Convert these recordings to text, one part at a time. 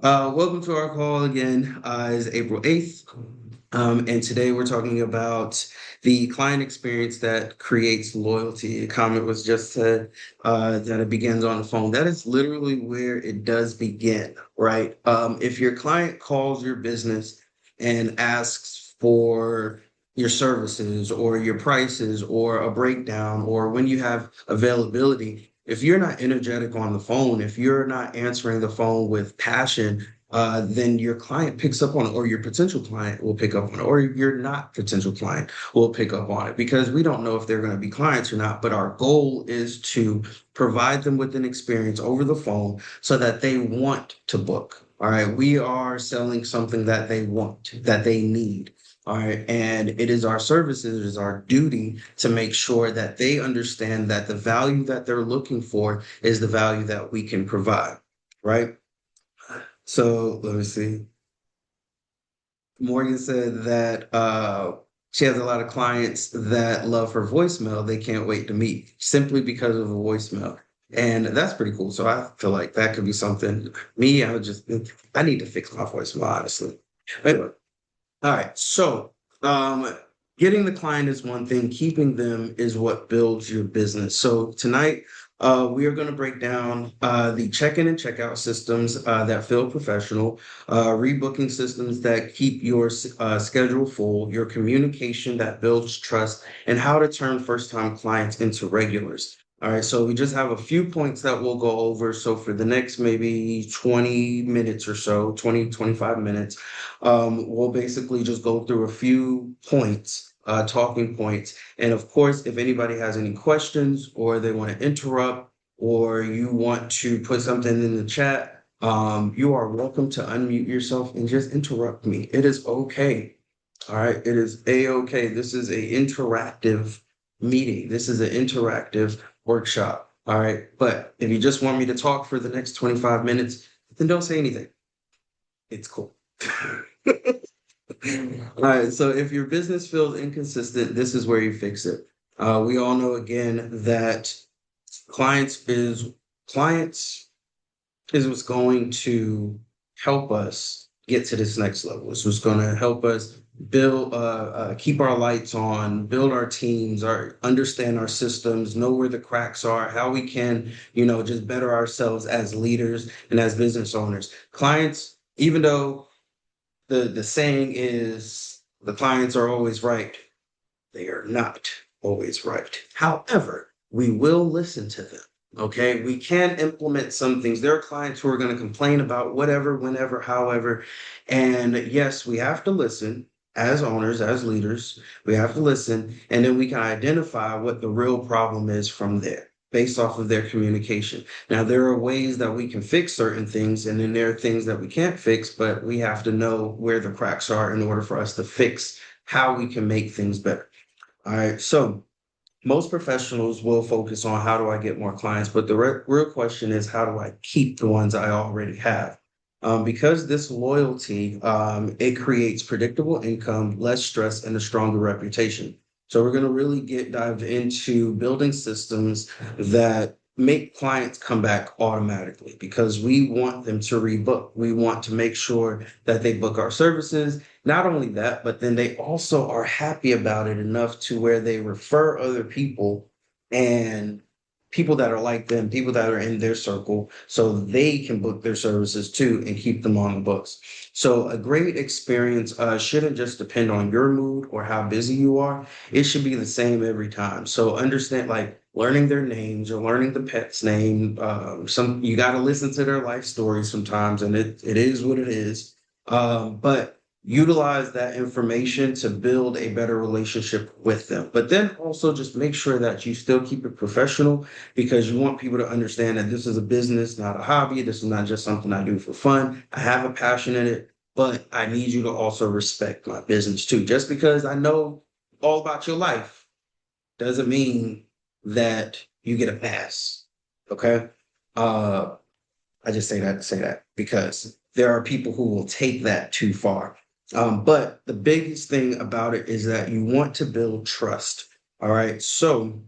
Welcome to our call again. It's April 8th. And today we're talking about the client experience that creates loyalty. A comment was just said that it begins on the phone. That is literally where it does begin, right? If your client calls your business and asks for your services or your prices or a breakdown or when you have availability, if you're not energetic on the phone, if you're not answering the phone with passion, then your client picks up on it, or your potential client will pick up on it, or your not potential client will pick up on it because we don't know if they're going to be clients or not. But our goal is to provide them with an experience over the phone so that they want to book. All right. We are selling something that they want, that they need. All right. And it is our services, it is our duty to make sure that they understand that the value that they're looking for is the value that we can provide. Right. So let me see. Morgan said that she has a lot of clients that love her voicemail. They can't wait to meet simply because of a voicemail. And that's pretty cool. So I feel like that could be something. I need to fix my voicemail, honestly. Anyway, all right. So, getting the client is one thing, keeping them is what builds your business. So, tonight, we are going to break down the check in and checkout systems that feel professional, rebooking systems that keep your schedule full, your communication that builds trust, and how to turn first time clients into regulars. All right, so we just have a few points that we'll go over. So for the next maybe 20 minutes or so, 25 minutes, we'll basically just go through a few points, talking points. And of course, if anybody has any questions or they want to interrupt or you want to put something in the chat, you are welcome to unmute yourself and just interrupt me. It is okay. All right. It is a-okay. This is a interactive meeting. This is an interactive workshop. All right. But if you just want me to talk for the next 25 minutes, then don't say anything. It's cool. All right. So if your business feels inconsistent, this is where you fix it. We all know again that clients is clients is what's going to help us get to this next level. It's what's going to help us build, keep our lights on, build our teams, understand our systems, know where the cracks are, how we can, just better ourselves as leaders and as business owners. Clients, even though the saying is the clients are always right, they are not always right. However, we will listen to them. Okay, we can implement some things. There are clients who are going to complain about whatever, whenever, however. And yes, we have to listen as owners, as leaders. We have to listen, and then we can identify what the real problem is from there based off of their communication. Now, there are ways that we can fix certain things, and then there are things that we can't fix, but we have to know where the cracks are in order for us to fix how we can make things better. All right, so most professionals will focus on how do I get more clients, but the real question is how do I keep the ones I already have? Because this loyalty, it creates predictable income, less stress, and a stronger reputation. So we're going to really get dived into building systems that make clients come back automatically because we want them to rebook. We want to make sure that they book our services. Not only that, but then they also are happy about it enough to where they refer other people and people that are like them, people that are in their circle, so they can book their services too and keep them on the books. So a great experience shouldn't just depend on your mood or how busy you are. It should be the same every time. So understand, like learning their names or learning the pet's name. Some you got to listen to their life stories sometimes, and it is what it is. But utilize that information to build a better relationship with them. But then also just make sure that you still keep it professional because you want people to understand that this is a business, not a hobby. This is not just something I do for fun. I have a passion in it, but I need you to also respect my business too. Just because I know all about your life doesn't mean that you get a pass. Okay. Uh, I just say that to say that because there are people who will take that too far. But the biggest thing about it is that you want to build trust. All right. So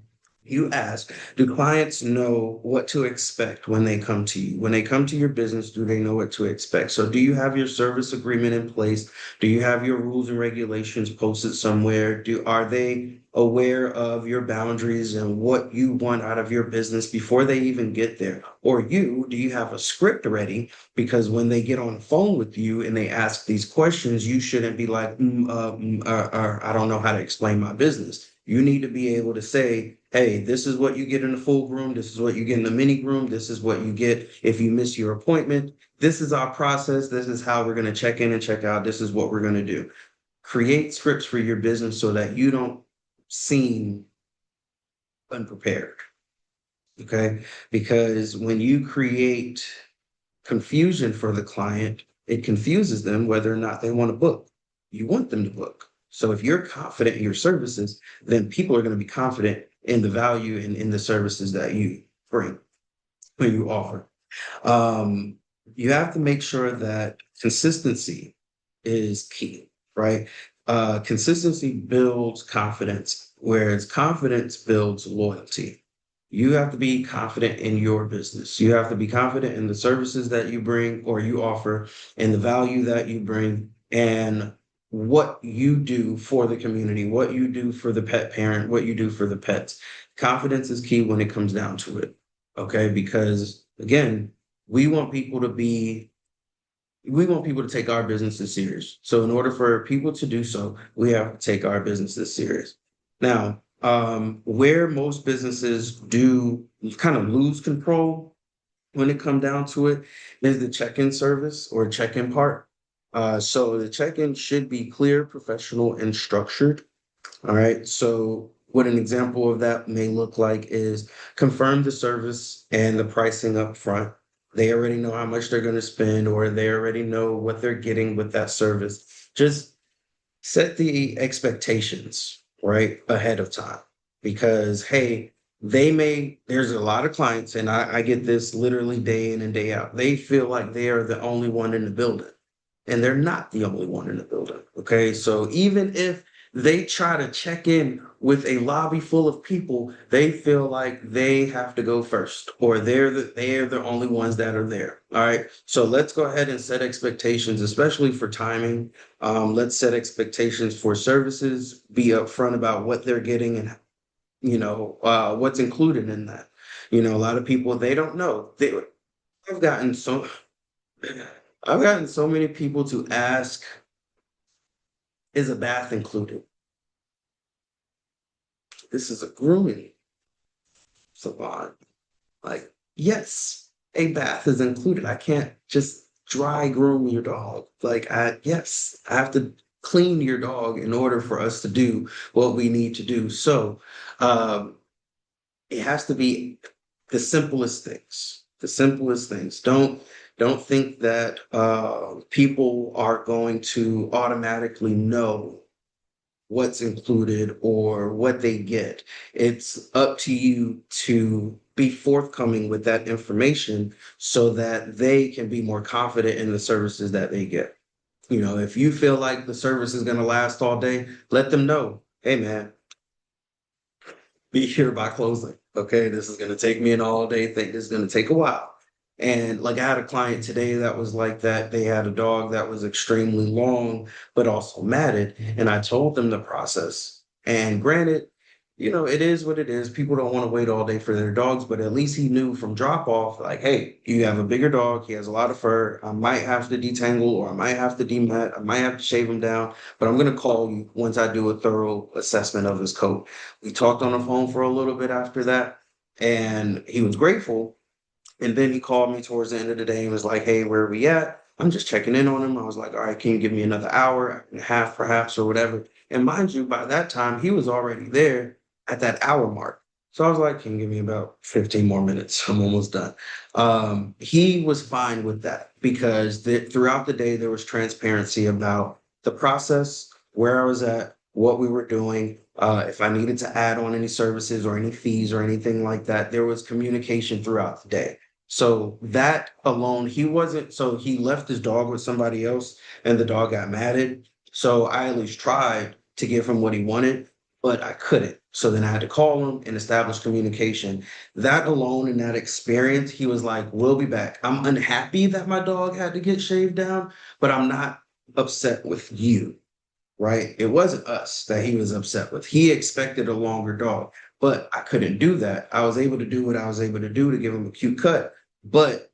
You ask, do clients know what to expect when they come to you? When they come to your business, do they know what to expect? So, do you have your service agreement in place? Do you have your rules and regulations posted somewhere? Are they aware of your boundaries and what you want out of your business before they even get there? Or do you have a script ready? Because when they get on the phone with you and they ask these questions, you shouldn't be like, I don't know how to explain my business. You need to be able to say, hey, this is what you get in the full groom. This is what you get in the mini groom. This is what you get if you miss your appointment. This is our process. This is how we're going to check in and check out. This is what we're going to do. Create scripts for your business so that you don't seem unprepared. Okay. Because when you create confusion for the client, it confuses them whether or not they want to book. You want them to book. So if you're confident in your services, then people are going to be confident in the value and in the services that you bring when you offer. Um, you have to make sure that consistency is key, right? Consistency builds confidence, whereas confidence builds loyalty. You have to be confident in your business. You have to be confident in the services that you bring or you offer and the value that you bring and what you do for the community, what you do for the pet parent, what you do for the pets. Confidence is key when it comes down to it. Okay. Because again, we want people to be we want people to take our businesses serious. So in order for people to do so, we have to take our businesses serious. Now, where most businesses do kind of lose control when it comes down to it is the check-in service or check-in part. So the check-in should be clear, professional, and structured. All right. So what an example of that may look like is confirm the service and the pricing up front. They already know how much they're going to spend, or they already know what they're getting with that service. Just set the expectations right ahead of time because, hey, there's a lot of clients, and I get this literally day in and day out. They feel like they are the only one in the building and they're not the only one in the building. Okay. So even if they try to check in with a lobby full of people, they feel like they have to go first, or they're the only ones that are there. All right. So let's go ahead and set expectations, especially for timing. Let's set expectations for services, be upfront about what they're getting and what's included in that. A lot of people they don't know. I've gotten so I've gotten so many people to ask, is a bath included? This is a grooming salon. Like, yes, a bath is included. I can't just dry groom your dog. Yes, I have to clean your dog in order for us to do what we need to do. So, um, it has to be the simplest things. The simplest things. Don't think that people are going to automatically know what's included or what they get. It's up to you to be forthcoming with that information so that they can be more confident in the services that they get. If you feel like the service is going to last all day, let them know, hey man, be here by closing. Okay, this is going to take me an all day thing. This is going to take a while. And like I had a client today that was like that. They had a dog that was extremely long, but also matted. And I told them the process. And granted, it is what it is. People don't want to wait all day for their dogs, but at least he knew from drop off, like, hey, you have a bigger dog. He has a lot of fur. I might have to detangle or I might have to demat. I might have to shave him down, but I'm going to call you once I do a thorough assessment of his coat. We talked on the phone for a little bit after that, and he was grateful. And then he called me towards the end of the day and was like, hey, where are we at? I'm just checking in on him. I was like, all right, can you give me another hour and a half, perhaps, or whatever? And mind you, by that time, he was already there at that hour mark. So I was like, can you give me about 15 more minutes? I'm almost done. He was fine with that because throughout the day, there was transparency about the process, where I was at, what we were doing. If I needed to add on any services or any fees or anything like that, there was communication throughout the day. So that alone, he left his dog with somebody else and the dog got matted. So I at least tried to give him what he wanted, but I couldn't. So then I had to call him and establish communication. That alone and that experience, he was like, we'll be back. I'm unhappy that my dog had to get shaved down, but I'm not upset with you, right? It wasn't us that he was upset with. He expected a longer dog, but I couldn't do that. I was able to do what I was able to do to give him a cute cut, but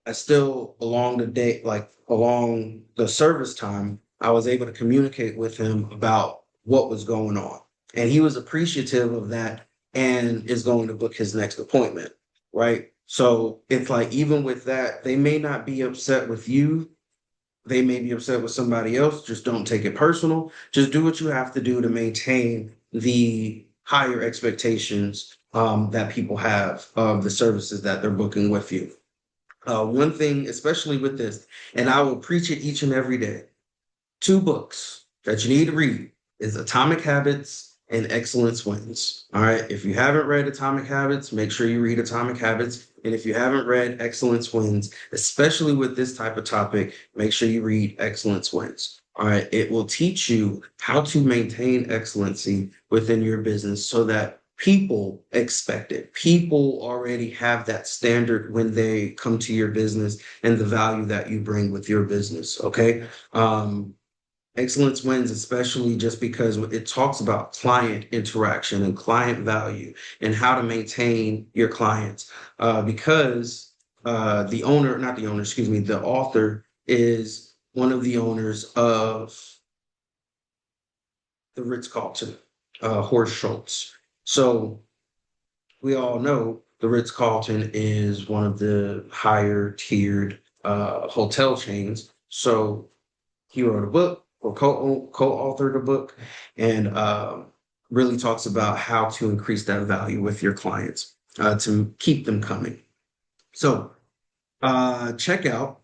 I still, along the day, like along the service time, I was able to communicate with him about what was going on. And he was appreciative of that and is going to book his next appointment, right? So it's like, even with that, they may not be upset with you. They may be upset with somebody else. Just don't take it personal. Just do what you have to do to maintain the higher expectations that people have of the services that they're booking with you. One thing, especially with this, and I will preach it each and every day, two books that you need to read is Atomic Habits and Excellence Wins. All right. If you haven't read Atomic Habits, make sure you read Atomic Habits. And if you haven't read Excellence Wins, especially with this type of topic, make sure you read Excellence Wins. All right. It will teach you how to maintain excellency within your business so that people expect it. People already have that standard when they come to your business and the value that you bring with your business. Okay. Excellence Wins, especially just because it talks about client interaction and client value and how to maintain your clients. Because the owner, not the owner, excuse me, the author is one of the owners of the Ritz-Carlton, Horst Schultz. So we all know the Ritz-Carlton is one of the higher tiered hotel chains. So he wrote a book or co-authored a book and really talks about how to increase that value with your clients to keep them coming. So check out,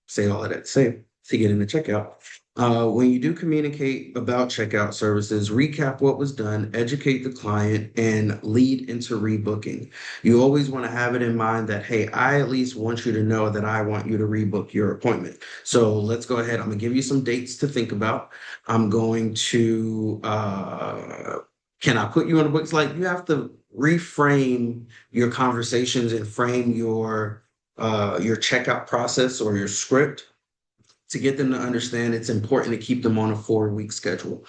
say all of that, say to get into checkout. When you do communicate about checkout services, recap what was done, educate the client, and lead into rebooking. You always want to have it in mind that, hey, I at least want you to know that I want you to rebook your appointment. So let's go ahead. I'm going to give you some dates to think about. I'm going to, can I put you on the books? Like, you have to reframe your conversations and frame your checkout process or your script to get them to understand it's important to keep them on a 4-week schedule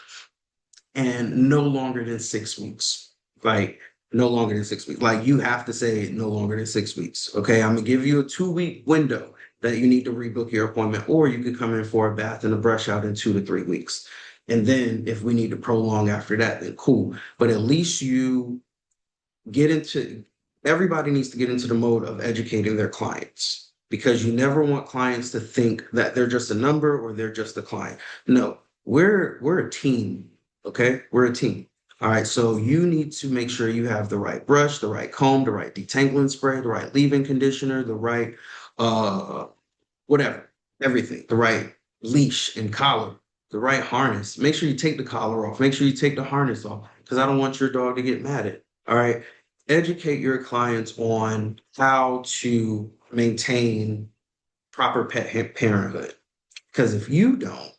and no longer than 6 weeks. Like, no longer than 6 weeks. Like, you have to say no longer than 6 weeks. Okay. I'm going to give you a 2-week window that you need to rebook your appointment, or you could come in for a bath and a brush out in 2 to 3 weeks. And then if we need to prolong after that, then cool. But at least you everybody needs to get into the mode of educating their clients, because you never want clients to think that they're just a number or they're just a client. No, we're a team. Okay. We're a team. All right. So you need to make sure you have the right brush, the right comb, the right detangling spray, the right leave-in conditioner, the right, whatever, everything, the right leash and collar, the right harness. Make sure you take the collar off. Make sure you take the harness off, because I don't want your dog to get mad at. All right. Educate your clients on how to maintain proper pet parenthood. Because if you don't,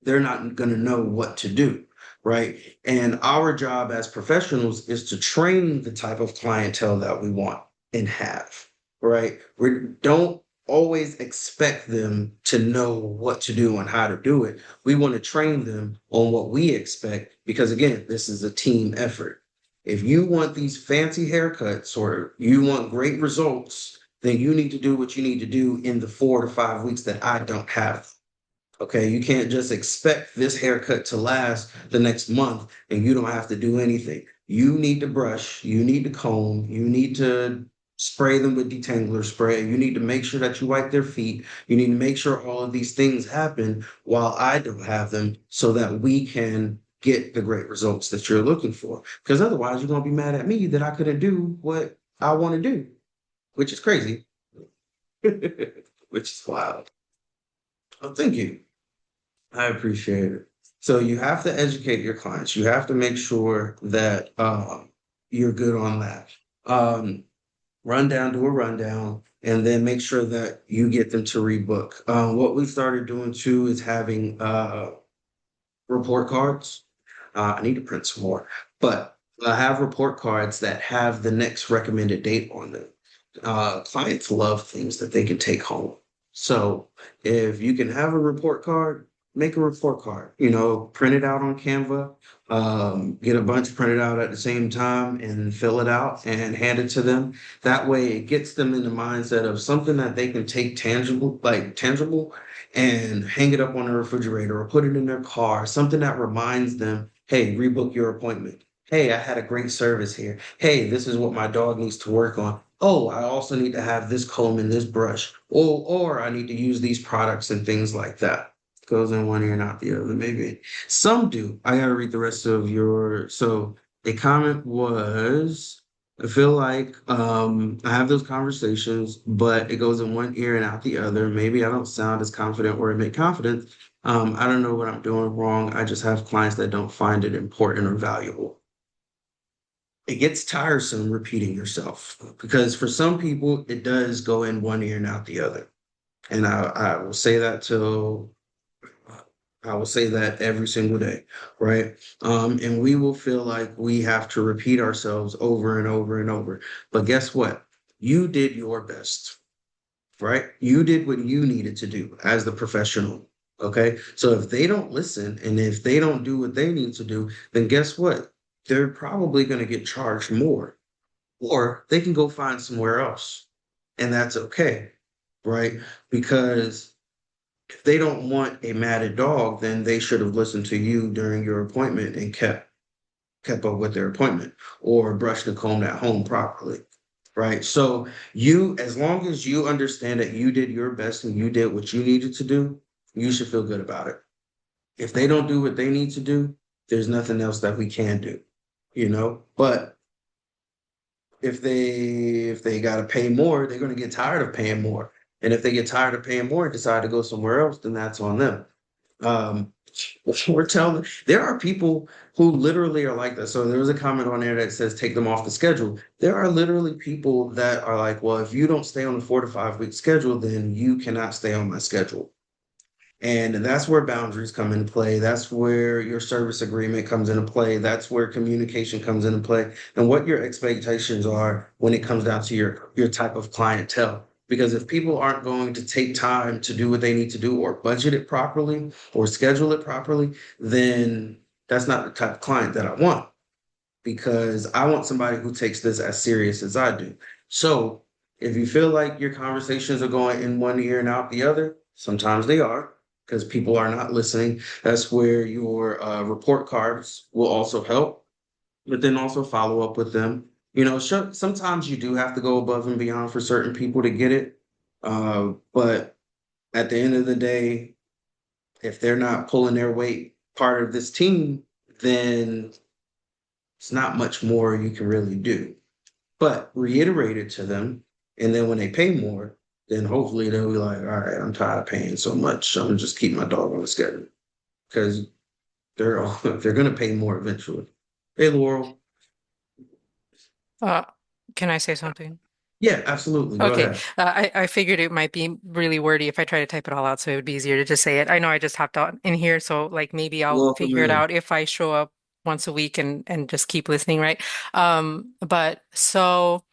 they're not going to know what to do, right? And our job as professionals is to train the type of clientele that we want and have, right? We don't always expect them to know what to do and how to do it. We want to train them on what we expect, because again, this is a team effort. If you want these fancy haircuts or you want great results, then you need to do what you need to do in the 4 to 5 weeks that I don't have. Okay. You can't just expect this haircut to last the next month and you don't have to do anything. You need to brush, you need to comb, you need to spray them with detangler spray. You need to make sure that you wipe their feet. You need to make sure all of these things happen while I don't have them, so that we can get the great results that you're looking for. Because otherwise, you're going to be mad at me that I couldn't do what I want to do, which is crazy, which is wild. Oh, thank you. I appreciate it. So you have to educate your clients. You have to make sure that you're good on that. Do a rundown, and then make sure that you get them to rebook. What we started doing too is having report cards. I need to print some more, but have report cards that have the next recommended date on them. Clients love things that they can take home. So if you can have a report card, make a report card, print it out on Canva, get a bunch printed out at the same time and fill it out and hand it to them. That way it gets them in the mindset of something that they can take tangible, like tangible, and hang it up on the refrigerator or put it in their car, something that reminds them, hey, rebook your appointment. Hey, I had a great service here. Hey, this is what my dog needs to work on. Oh, I also need to have this comb and this brush. Or I need to use these products and things like that. Goes in one ear, not the other, maybe. Some do. I gotta read the rest of your. So a comment was, I feel like I have those conversations, but it goes in one ear and out the other. Maybe I don't sound as confident or admit confidence. I don't know what I'm doing wrong. I just have clients that don't find it important or valuable. It gets tiresome repeating yourself because for some people it does go in one ear and out the other. And I will say that till I will say that every single day, right? And we will feel like we have to repeat ourselves over and over and over. But guess what? You did your best, right? You did what you needed to do as the professional. Okay. So if they don't listen and if they don't do what they need to do, then guess what? They're probably going to get charged more, or they can go find somewhere else. And that's okay, right? Because if they don't want a matted dog, then they should have listened to you during your appointment and kept up with their appointment or brushed the comb at home properly. Right. So as long as you understand that you did your best and you did what you needed to do, you should feel good about it. If they don't do what they need to do, there's nothing else that we can do, But if they got to pay more, they're going to get tired of paying more. And if they get tired of paying more and decide to go somewhere else, then that's on them. Um, we're telling there are people who literally are like that. So there was a comment on there that says take them off the schedule. There are literally people that are like, well, if you don't stay on the 4 to 5 week schedule, then you cannot stay on my schedule. And that's where boundaries come into play. That's where your service agreement comes into play. That's where communication comes into play and what your expectations are when it comes down to your type of clientele. Because if people aren't going to take time to do what they need to do or budget it properly or schedule it properly, then that's not the type of client that I want because I want somebody who takes this as serious as I do. So if you feel like your conversations are going in one ear and out the other, sometimes they are because people are not listening. That's where your report cards will also help, but then also follow up with them. Sometimes you do have to go above and beyond for certain people to get it. But at the end of the day, if they're not pulling their weight part of this team, then it's not much more you can really do. But reiterate it to them. And then when they pay more, then hopefully they'll be like, all right, I'm tired of paying so much. So I'm gonna just keep my dog on the schedule. Because they're gonna pay more eventually. Hey Laurel. Uh, can I say something? Yeah, absolutely. Go Okay, ahead. I figured it might be really wordy if I try to type it all out, so it would be easier to just say it. I know I just hopped out in here, so like maybe I'll Welcome figure it in. out if I show up once a week and just keep listening, right? But so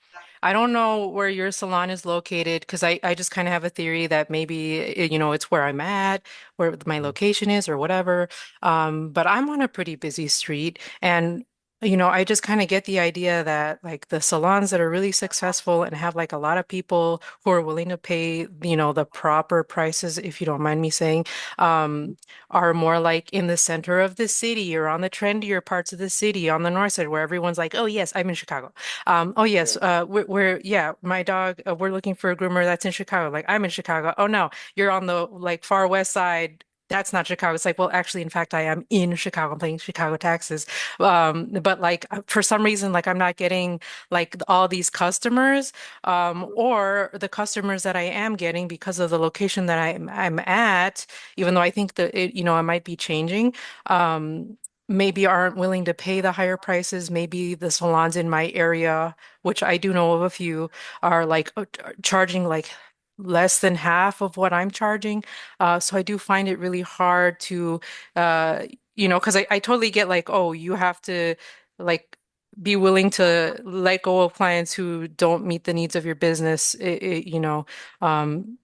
I don't know where your salon is located because I just kind of have a theory that maybe it's where I'm at, where my location is, or whatever. But I'm on a pretty busy street, and I just kind of get the idea that like the salons that are really successful and have like a lot of people who are willing to pay, the proper prices, if you don't mind me saying, um, are more like in the center of the city or on the trendier parts of the city on the north side where everyone's like, oh yes, I'm in Chicago. Oh yes, yeah, my dog, we're looking for a groomer that's in Chicago. Like I'm in Chicago. Oh no, you're on the like far west side. That's not Chicago. It's like, well, actually, in fact, I am in Chicago. I'm paying Chicago taxes. But like for some reason, like I'm not getting like all these customers, or the customers that I am getting because of the location that I'm at, even though I think that it might be changing. Maybe aren't willing to pay the higher prices. Maybe the salons in my area, which I do know of a few, are like charging like less than half of what I'm charging. So I do find it really hard to, because I totally get like, oh, you have to like be willing to let go of clients who don't meet the needs of your business, um,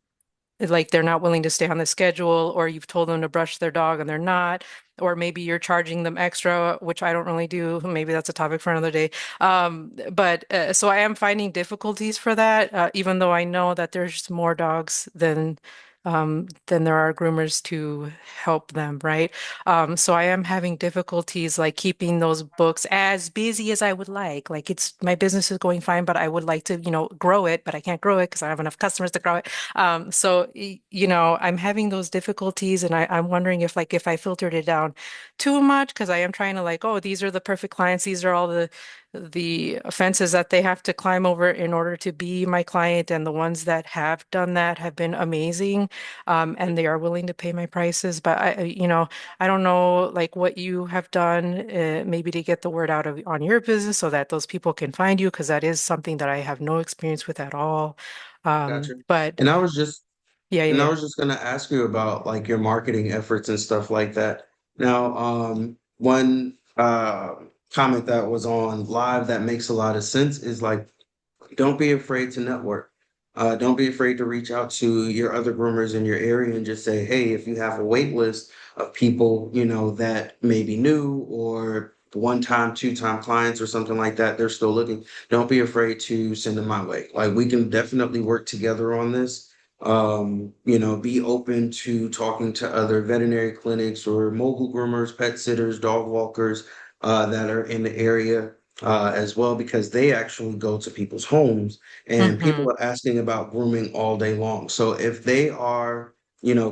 like they're not willing to stay on the schedule, or you've told them to brush their dog and they're not, or maybe you're charging them extra, which I don't really do. Maybe that's a topic for another day. But so I am finding difficulties for that, even though I know that there's more dogs than there are groomers to help them, right? So I am having difficulties like keeping those books as busy as I would like. Like it's my business is going fine, but I would like to, grow it, but I can't grow it because I don't have enough customers to grow it. I'm having those difficulties, and I'm wondering if I filtered it down too much, because I am trying to like, oh, these are the perfect clients. These are all the fences that they have to climb over in order to be my client, and the ones that have done that have been amazing, and they are willing to pay my prices. But I don't know like what you have done, maybe to get the word out on your business so that those people can find you, because that is something that I have no experience with at all. Gotcha. But And I was just yeah, yeah, and I yeah. was just gonna ask you about like your marketing efforts and stuff like that. Now, one comment that was on live that makes a lot of sense is like don't be afraid to network. Don't be afraid to reach out to your other groomers in your area and just say, hey, if you have a wait list of people, that may be new or one time, two-time clients or something like that, they're still looking. Don't be afraid to send them my way. Like we can definitely work together on this. Be open to talking to other veterinary clinics or mobile groomers, pet sitters, dog walkers that are in the area as well, because they actually go to people's homes and Mm-hmm. people are asking about grooming all day long. So if they are,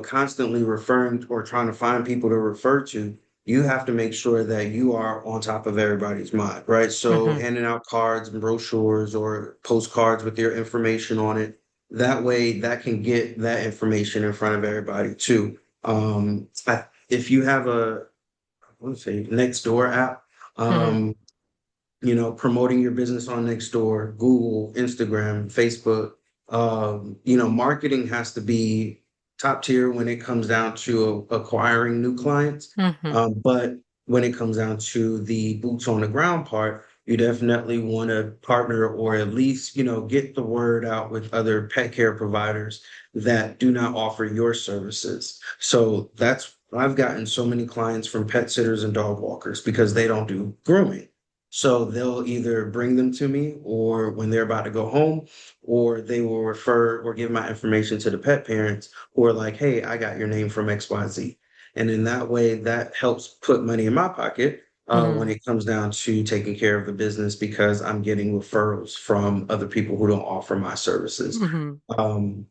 constantly referring or trying to find people to refer to, you have to make sure that you are on top of everybody's mind, right? So Mm-hmm. handing out cards and brochures or postcards with your information on it. That way, that can get that information in front of everybody too. If you have let's say, Nextdoor app, Mm-hmm. um, promoting your business on Nextdoor, Google, Instagram, Facebook. Marketing has to be top tier when it comes down to acquiring new clients. Mm-hmm. But when it comes down to the boots on the ground part, you definitely want to partner or at least, get the word out with other pet care providers that do not offer your services. So I've gotten so many clients from pet sitters and dog walkers because they don't do grooming. So they'll either bring them to me or when they're about to go home, or they will refer or give my information to the pet parents who are like, hey, I got your name from XYZ. And in that way, that helps put money in my pocket when Mm-hmm. it comes down to taking care of the business because I'm getting referrals from other people who don't offer my services. Mm-hmm. Um,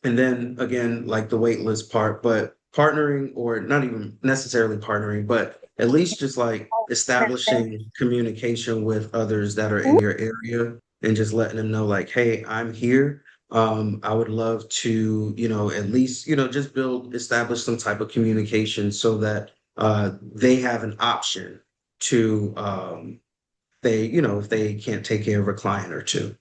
and then again, like the wait list part, but partnering or not even necessarily partnering, but at least just like establishing communication with others that are in your area and just letting them know like, hey, I'm here. I would love to, at least, just establish some type of communication so that they have an option to if they can't take care of a client or two.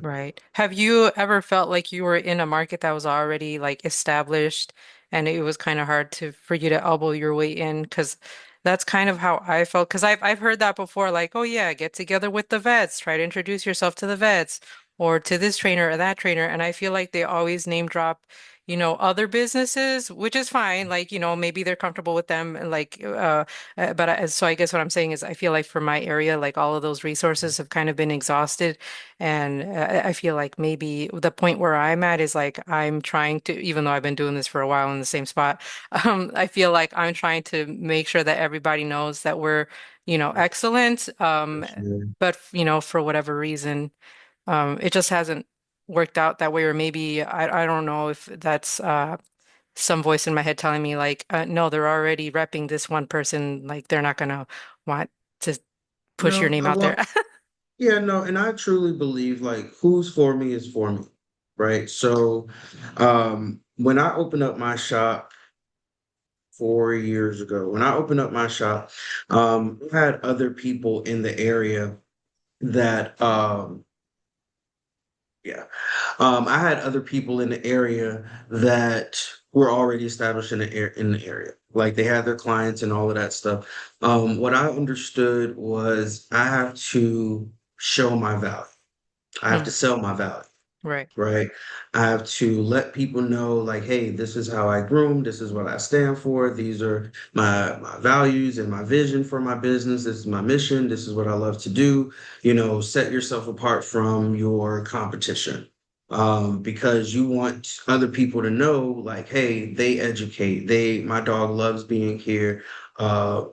Right. Have you ever felt like you were in a market that was already like established and it was kind of hard to for you to elbow your way in? Because that's kind of how I felt. Because I've heard that before, like, oh yeah, get together with the vets, try to introduce yourself to the vets or to this trainer or that trainer. And I feel like they always name drop, other businesses, which is fine. Like, maybe they're comfortable with them and like so I guess what I'm saying is I feel like for my area, like all of those resources have kind of been exhausted. And I feel like maybe the point where I'm at is like I'm trying to, even though I've been doing this for a while in the same spot, I feel like I'm trying to make sure that everybody knows that we're, excellent. But for whatever reason, it just hasn't worked out that way. Or maybe I don't know if that's some voice in my head telling me like, no, they're already repping this one person, like they're not gonna want to push your No, name out there. yeah, no, and I truly believe like who's for me is for me, right? So, when I opened up my shop 4 years ago, when I opened up my shop, I had other people in the area that, yeah, I had other people in the area that were already established in the area. Like they had their clients and all of that stuff. What I understood was I have to show my value. I have Mm, to sell my value, right. right? I have to let people know, like, hey, this is how I groom, this is what I stand for, these are my values and my vision for my business, this is my mission, this is what I love to do. Set yourself apart from your competition. Because you want other people to know, like, hey, they educate, my dog loves being here.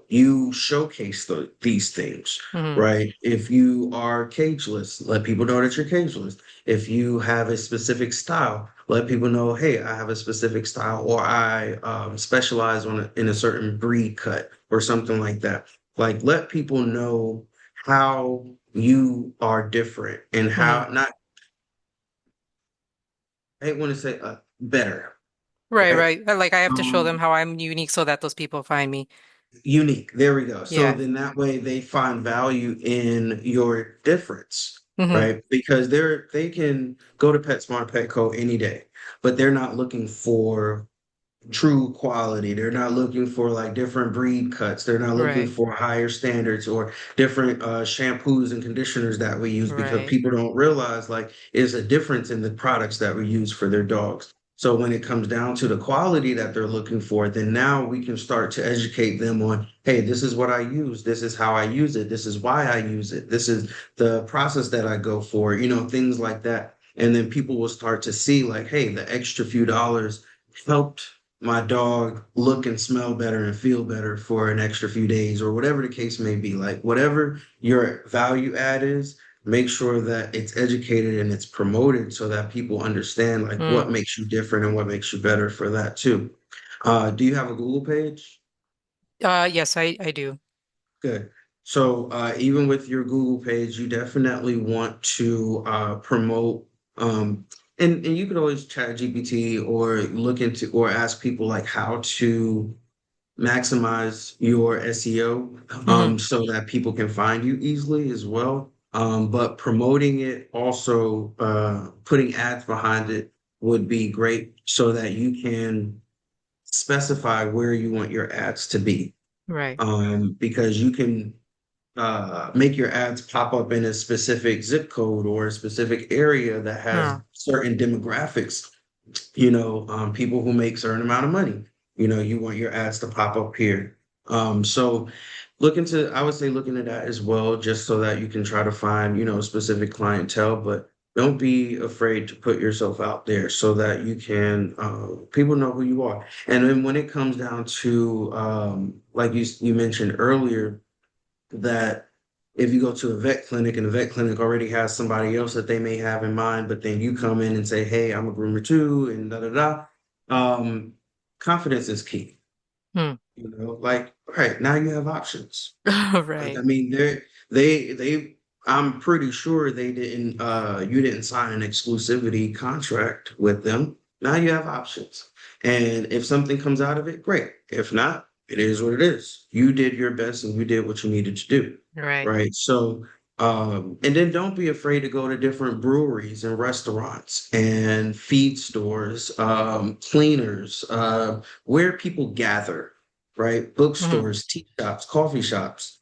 You showcase these things, Hmm. right? If you are cageless, let people know that you're cageless. If you have a specific style, let people know, hey, I have a specific style, or I specialize in a certain breed cut or something like that. Like, let people know how you are different and Hmm. how not, I want to say better, Right, right? right. Like I have to show them Um, how I'm unique so that those people find me. Unique. There we go. So Yeah. then that way they find value in your difference, Hmm. right? Because they can go to PetSmart, Petco any day, but they're not looking for true quality. They're not looking for like different breed cuts. They're not looking Right. for higher standards or different shampoos and conditioners that we use because Right. people don't realize like is a difference in the products that we use for their dogs. So when it comes down to the quality that they're looking for, then now we can start to educate them on, hey, this is what I use. This is how I use it. This is why I use it. This is the process that I go for, things like that. And then people will start to see like, hey, the extra few dollars helped my dog look and smell better and feel better for an extra few days or whatever the case may be. Like whatever your value add is, make sure that it's educated and it's promoted so that people understand like Mm. what makes you different and what makes you better for that too. Do you have a Google page? Yes, I do. Good. So even with your Google page, you definitely want to promote and you could always chat GPT or look into or ask people like how to maximize your SEO Hmm. so that people can find you easily as well. But promoting it also putting ads behind it would be great so that you can specify where you want your ads to be Right. because you can make your ads pop up in a specific zip code or a specific area that has Huh. certain demographics. People who make certain amount of money. You want your ads to pop up here. So I would say look into that as well, just so that you can try to find, specific clientele, but don't be afraid to put yourself out there so that you can, people know who you are. And then when it comes down to, like you mentioned earlier, that if you go to a vet clinic and the vet clinic already has somebody else that they may have in mind, but then you come in and say, hey, I'm a groomer too, and da da da. Um, Confidence is key. Hmm. Like, all right, now you have options. Like, I Right. mean, they I'm pretty sure they didn't you didn't sign an exclusivity contract with them. Now you have options. And if something comes out of it, great. If not, it is what it is. You did your best and you did what you needed to do. Right. Right. So and then don't be afraid to go to different breweries and restaurants and feed stores, cleaners, where people gather, right? Hmm. Bookstores, tea shops, coffee shops.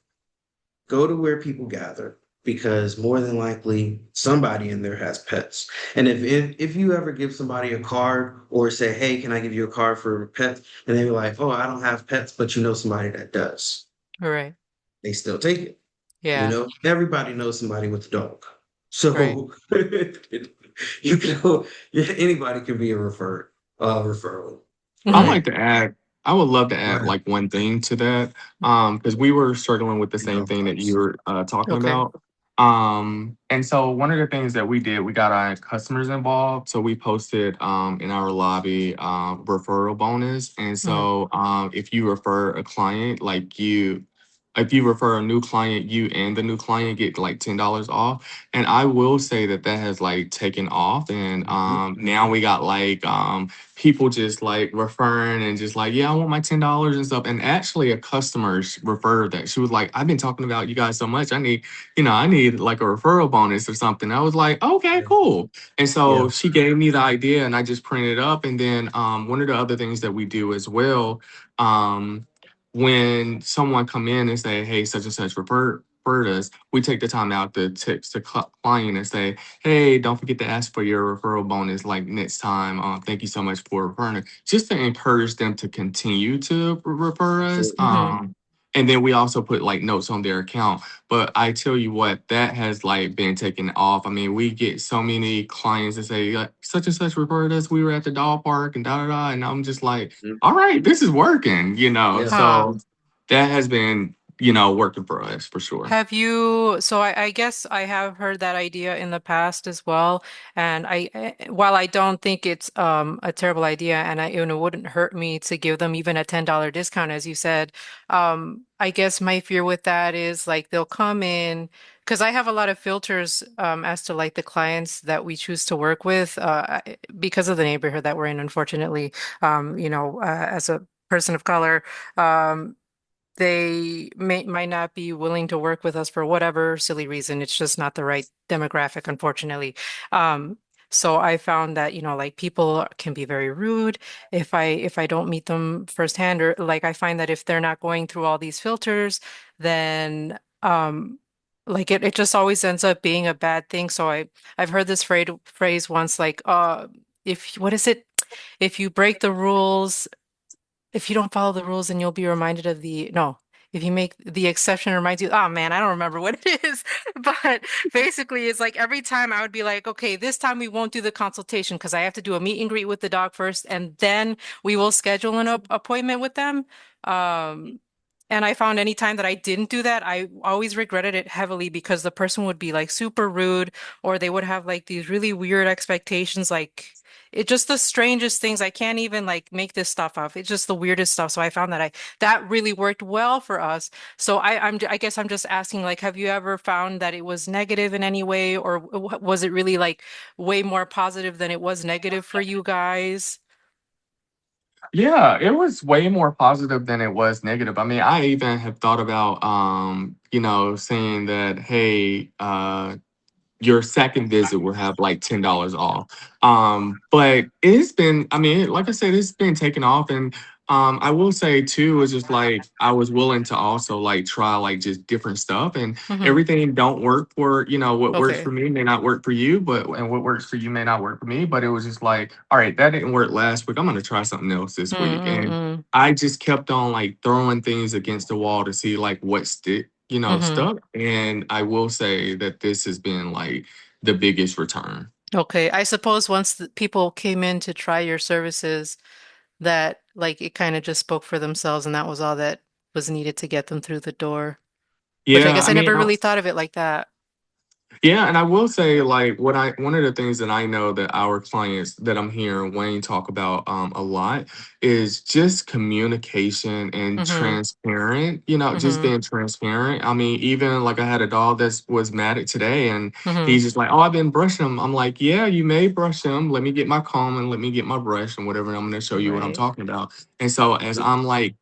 Go to where people gather because more than likely somebody in there has pets. And if you ever give somebody a card or say, "Hey, can I give you a card for pets?" and they're like, "Oh, I don't have pets, but you know somebody that does," Right. they still take it. Yeah. Everybody knows somebody with a dog, Right. so you can anybody can be a referral. I'd Hmm. like to add, I would love to Go add ahead. like one thing to that. Because we were struggling with the You same know, thing that you were talking Okay. about. And so one of the things that we did, we got our customers involved. So we posted in our lobby referral bonus. And Hmm. so if you refer a client, like if you refer a new client, you and the new client get like $10 off. And I will say that that has like taken off. And now we got like people just like referring and just like, yeah, I want my $10 and stuff. And actually a customer referred that. She was like, I've been talking about you guys so much. I need like a referral bonus or something. I was like, okay, Yeah. cool. And Yeah. so she gave me the idea and I just printed it up. And then one of the other things that we do as well, um, when someone come in and say, hey, such and such referred us, we take the time out to text the client and say, hey, don't forget to ask for your referral bonus like next time. Thank you so much for referring us, just to encourage them to continue to refer us. Absolutely. Mm-hmm. And then we also put like notes on their account. But I tell you what, that has like been taken off. I mean, we get so many clients that say, like, such and such referred us. We were at the dog park and da da da. And I'm just like, Mhm. all right, this is working, Yeah. Huh. So that has been, working for us for sure. So I guess I have heard that idea in the past as well. And while I don't think it's a terrible idea and it wouldn't hurt me to give them even a $10 discount, as you said, I guess my fear with that is like they'll come in because I have a lot of filters as to like the clients that we choose to work with because of the neighborhood that we're in, unfortunately, as a person of color. Um, they might not be willing to work with us for whatever silly reason. It's just not the right demographic, unfortunately. Um, so I found that, like people can be very rude if I don't meet them firsthand, or like I find that if they're not going through all these filters, then like it just always ends up being a bad thing. So I've heard this phrase once, like if what is it? If you break the rules, if you don't follow the rules, then you'll be reminded of the no. If you make the exception reminds you, oh man, I don't remember what it is. But basically, it's like every time I would be like, okay, this time we won't do the consultation because I have to do a meet and greet with the dog first, and then we will schedule an appointment with them. Um, and I found any time that I didn't do that, I always regretted it heavily because the person would be like super rude, or they would have like these really weird expectations, like it just the strangest things. I can't even like make this stuff up. It's just the weirdest stuff. So I found that really worked well for us. So I guess I'm just asking, like, have you ever found that it was negative in any way, or was it really like way more positive than it was negative for you guys? Yeah, it was way more positive than it was negative. I mean, I even have thought about, saying that, hey, your second visit will have like $10 off. But it's been, I mean, like I said, it's been taken off. And I will say too, it's just like I was willing to also like try like just different stuff, and Hmm. everything don't work for, what works Okay. for me may not work for you, and what works for you may not work for me. But it was just like, all right, that didn't work last week. I'm gonna try something else this week. And Mm-mm-mm. I just kept on like throwing things against the wall to see like what Hmm. stuck. And I will say that this has been like the biggest return. Okay. I suppose once the people came in to try your services, that like it kind of just spoke for themselves, and that was all that was needed to get them through the door. Which I Yeah, guess I I mean, never really thought of it like that. yeah, and I will say, like, one of the things that I know that our clients that I'm hearing Wayne talk about a lot is just communication and Hmm. transparent. Just Hmm. being transparent. I mean, even like I had a dog that was matted today, and Hmm. he's just like, "Oh, I've been brushing him." I'm like, "Yeah, you may brush him. Let me get my comb and let me get my brush and whatever. And I'm going to show you what I'm Right. talking about." And so as I'm like,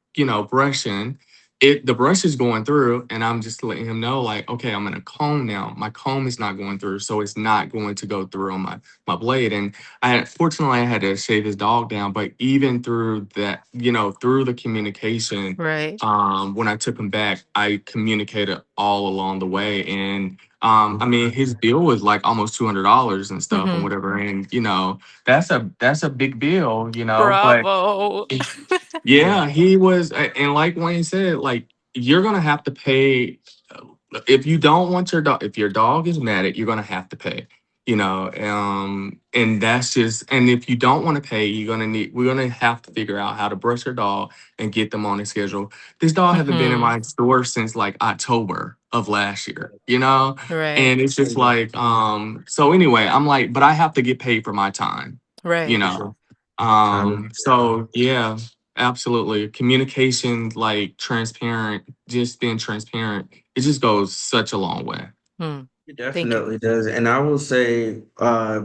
brushing the brush is going through, and I'm just letting him know like, okay, I'm gonna comb now. My comb is not going through, so it's not going to go through on my blade. And fortunately I had to shave his dog down, but even through that, through the communication, Right. when I took him back, I communicated all along the way. And I mean, his bill was like almost $200 and stuff and Hmm. whatever. And that's a big bill, but Bravo. yeah, he was, and like Wayne said, like you're gonna have to pay if you don't want your dog. If your dog is mad at, you're gonna have to pay. And that's just, and if you don't want to pay, we're gonna have to figure out how to brush your dog and get them on a schedule. This dog hasn't been in Hmm. my store since like October of last year, Right. and it's just like, so anyway, I'm like, but I have to get paid for my time, you Right. For know. sure. Time is So yeah, Absolutely. Communication, like transparent, just being transparent, it just goes such a long way. Hmm. It Thank you. definitely does. And I will say,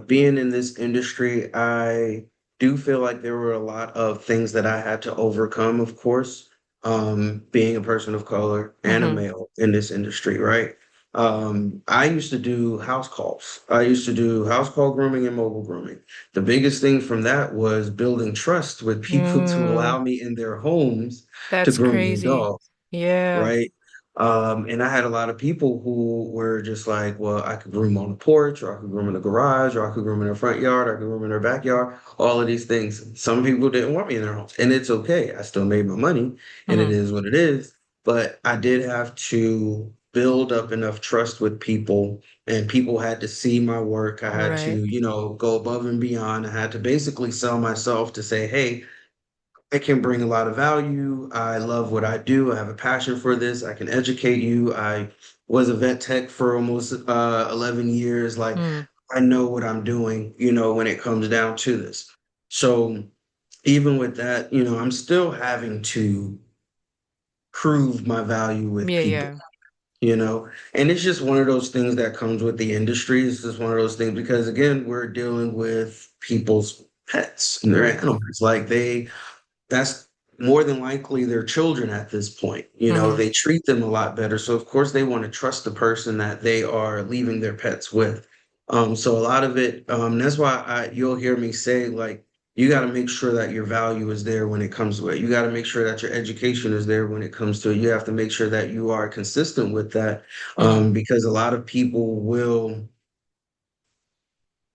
being in this industry, I do feel like there were a lot of things that I had to overcome, of course, being a person of color and a Mm-hmm. male in this industry, right? I used to do house calls. I used to do house call grooming and mobile grooming. The biggest thing from that was building trust with people to Mm, allow me in their homes to that's groom their crazy. dogs, Yeah. right? And I had a lot of people who were just like, well, I could groom on the porch, or I could groom in the garage, or I could groom in their front yard, or I could groom in their backyard, all of these things. Some people didn't want me in their homes, and it's okay. I still made my money, and it Mm-hmm. is what it is. But I did have to build up enough trust with people, and people had to see my work. I had to, Right. go above and beyond. I had to basically sell myself to say, hey, I can bring a lot of value. I love what I do. I have a passion for this. I can educate you. I was a vet tech for almost 11 years. Like, Mm, I know what I'm doing, when it comes down to this. So even with that, I'm still having to prove my value with yeah, people, yeah. and it's just one of those things that comes with the industry. It's just one of those things because, again, we're dealing with people's pets and their Right. animals. Like, that's more than likely their children at this point. Mm-hmm. They treat them a lot better. So of course they want to trust the person that they are leaving their pets with. So a lot of it, that's why you'll hear me say, like, you got to make sure that your value is there when it comes to it. You got to make sure that your education is there when it comes to it. You have to make sure that you are consistent with that, Mm-hmm. because a lot of people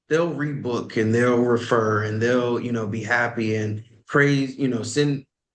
they'll rebook and they'll refer and they'll be happy and praise,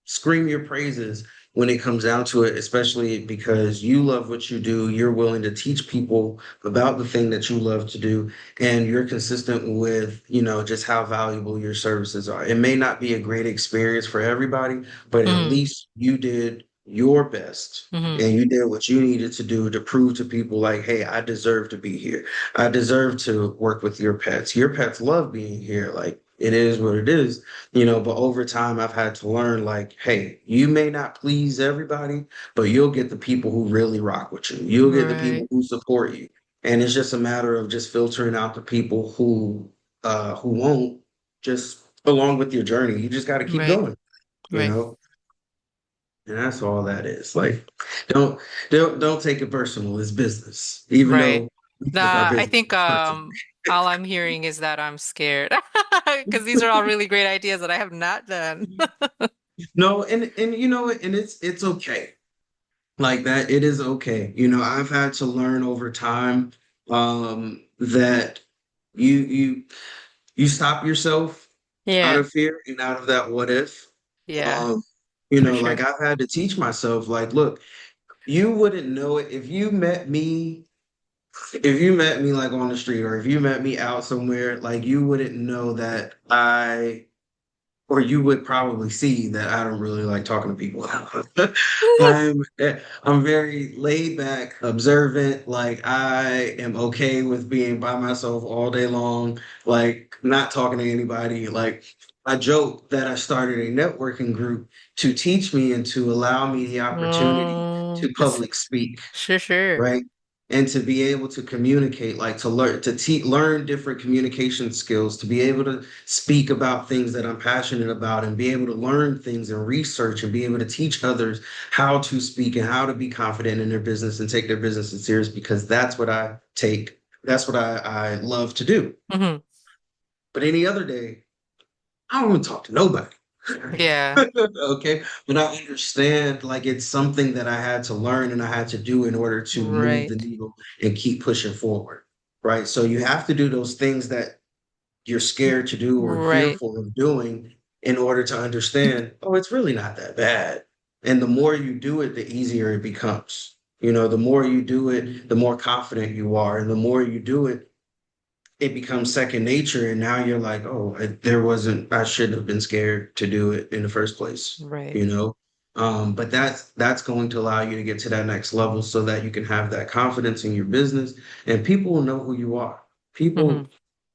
scream your praises when it comes down to it, especially because you love what you do. You're willing to teach people about the thing that you love to do, and you're consistent with just how valuable your services are. It may not be a great experience for everybody, but at Mm-hmm. least you did your best Mm-hmm. and you did what you needed to do to prove to people, like, hey, I deserve to be here. I deserve to work with your pets. Your pets love being here. Like, it is what it is, but over time I've had to learn, like, hey, you may not please everybody, but you'll get the people who really rock with you. You'll get the people Right. who support you. And it's just a matter of just filtering out the people who won't, just along with your journey. You just got to keep Right. going, you Right. know? And that's all that is. Like, don't don't take it personal. It's business, even Right. though we take our I business think personal. all I'm hearing is that I'm scared because these are all really great ideas that I have not done. No, and and it's okay. Like that, it is okay. I've had to learn over time that you you stop yourself out Yeah. of fear and out of that what if. Yeah. Um, For like, sure. I've had to teach myself, like, look, you wouldn't know it if you met me like on the street, or if you met me out somewhere, like, you wouldn't know that or you would probably see that I don't really like talking to people. I'm very laid back, observant. Like, I am okay with being by myself all day long, like, not talking to anybody. Like, I joke that I started a networking group to teach me and to allow me the opportunity to It's public speak, sure, sure. right? And to be able to communicate, like, to learn different communication skills, to be able to speak about things that I'm passionate about, and be able to learn things and research and be able to teach others how to speak and how to be confident in their business and take their business serious, because that's what I love to do. Hmm. But any other day, I don't want to talk to nobody. Yeah. Okay. But I understand, like, it's something that I had to learn and I had to do in order to move the Right. needle and keep pushing forward. Right. So you have to do those things that you're scared to do or Right. fearful of doing in order to understand, oh, it's really not that bad. And the more you do it, the easier it becomes. The more you do it, the more confident you are. And the more you do it, it becomes second nature, and now you're like, oh, I shouldn't have been scared to do it in the first place, Right. you know. But that's going to allow you to get to that next level so that you can have that confidence in your business, and people will know who you are. Hmm. People,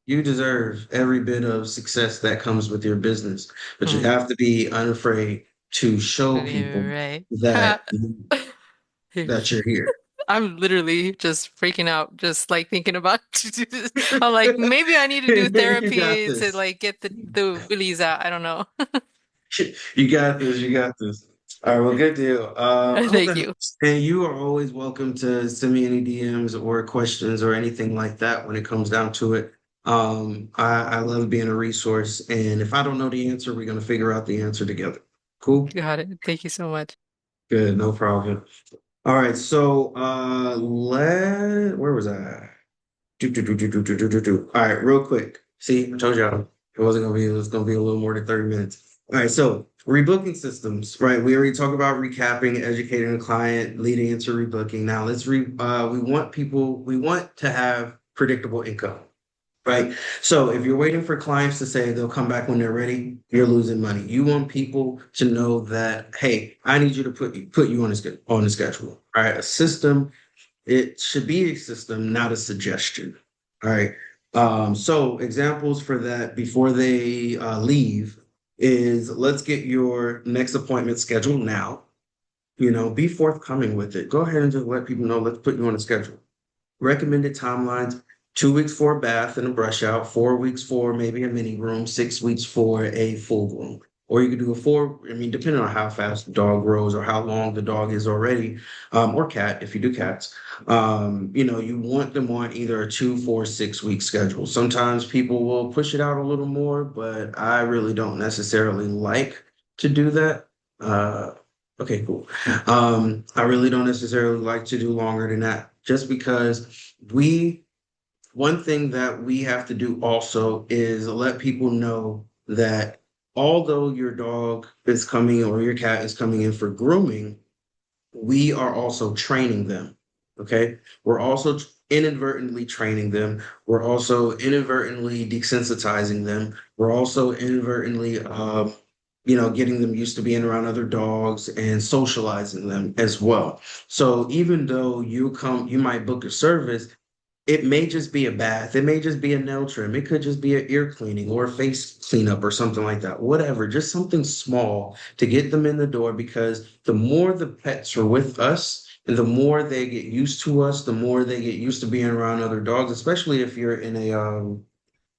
you deserve every bit of success that comes with your business, but you Hmm. have to be unafraid to show people You're right. that that you're here. I'm literally just freaking out, just like thinking about to do this. I'm like, maybe I need to do You got therapy to this. like get the willies out. I don't know. You got this. You got this. All right, well, good deal. I hope Thank that you. helps. And you are always welcome to send me any DMs or questions or anything like that when it comes down to it. I love being a resource, and if I don't know the answer, we're gonna figure out the answer together. Cool. Got it. Thank you so much. Good. No problem. All right. So, where was I? All right, real quick. See, I told y'all it was gonna be a little more than 30 minutes. All right, so rebooking systems, right? We already talked about recapping, educating the client, leading into rebooking. Now we want to have predictable income, right? So if you're waiting for clients to say they'll come back when they're ready, you're losing money. You want people to know that, hey, I need you to put you on the schedule. All right, a system, it should be a system, not a suggestion. All right. So examples for that before they leave is let's get your next appointment scheduled now. Be forthcoming with it. Go ahead and just let people know, let's put you on a schedule. Recommended timelines: 2 weeks for a bath and a brush out, 4 weeks for maybe a mini room, 6 weeks for a full room. Or you could do depending on how fast the dog grows or how long the dog is already, or cat, if you do cats. You want them on either a 2, 4, 6 week schedule. Sometimes people will push it out a little more, but I really don't necessarily like to do that. Okay, cool. I really don't necessarily like to do longer than that, just because one thing that we have to do also is let people know that although your dog is coming or your cat is coming in for grooming, we are also training them. Okay. We're also inadvertently training them. We're also inadvertently desensitizing them. We're also inadvertently, getting them used to being around other dogs and socializing them as well. So even though you might book a service, it may just be a bath. It may just be a nail trim. It could just be an ear cleaning or a face cleanup or something like that. Whatever, just something small to get them in the door, because the more the pets are with us and the more they get used to us, the more they get used to being around other dogs, especially if you're in a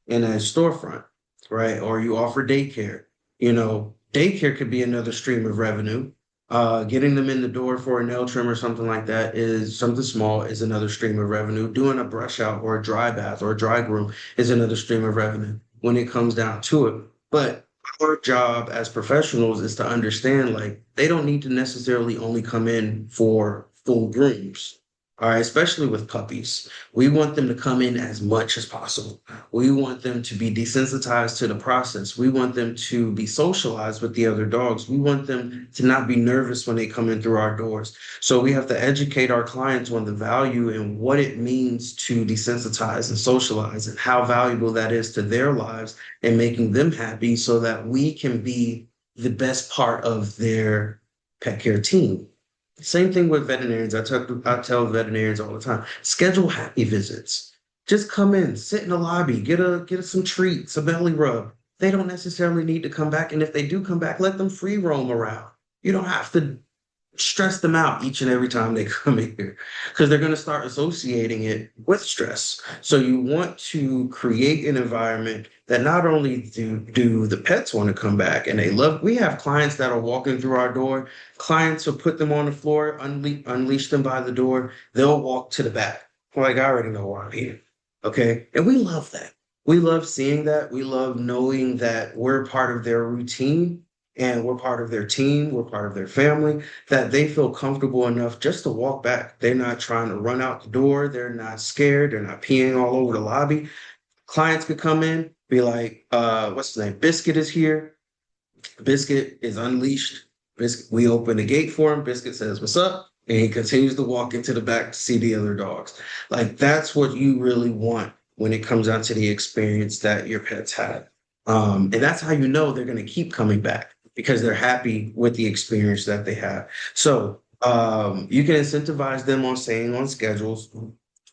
storefront, right? Or you offer daycare. Daycare could be another stream of revenue. Getting them in the door for a nail trim or something like that is something small, is another stream of revenue. Doing a brush out or a dry bath or a dry groom is another stream of revenue when it comes down to it. But our job as professionals is to understand, like, they don't need to necessarily only come in for full grooms. All right, especially with puppies. We want them to come in as much as possible. We want them to be desensitized to the process. We want them to be socialized with the other dogs. We want them to not be nervous when they come in through our doors. So we have to educate our clients on the value and what it means to desensitize and socialize and how valuable that is to their lives and making them happy so that we can be the best part of their pet care team. Same thing with veterinarians. I tell veterinarians all the time, schedule happy visits. Just come in, sit in the lobby, get some treats, a belly rub. They don't necessarily need to come back. And if they do come back, let them free roam around. You don't have to stress them out each and every time they come in here, because they're going to start associating it with stress. So you want to create an environment that not only do the pets want to come back and they love. We have clients that are walking through our door. Clients will put them on the floor, unleash them by the door. They'll walk to the back. Like, I already know why I'm here. Okay. And we love that. We love seeing that. We love knowing that we're part of their routine and we're part of their team. We're part of their family, that they feel comfortable enough just to walk back. They're not trying to run out the door. They're not scared. They're not peeing all over the lobby. Clients could come in, be like, what's his name? Biscuit is here. Biscuit is unleashed. Biscuit, we open the gate for him. Biscuit says, "What's up?" And he continues to walk into the back to see the other dogs. Like, that's what you really want when it comes down to the experience that your pets had. And that's how you know they're going to keep coming back, because they're happy with the experience that they have. So you can incentivize them on staying on schedules.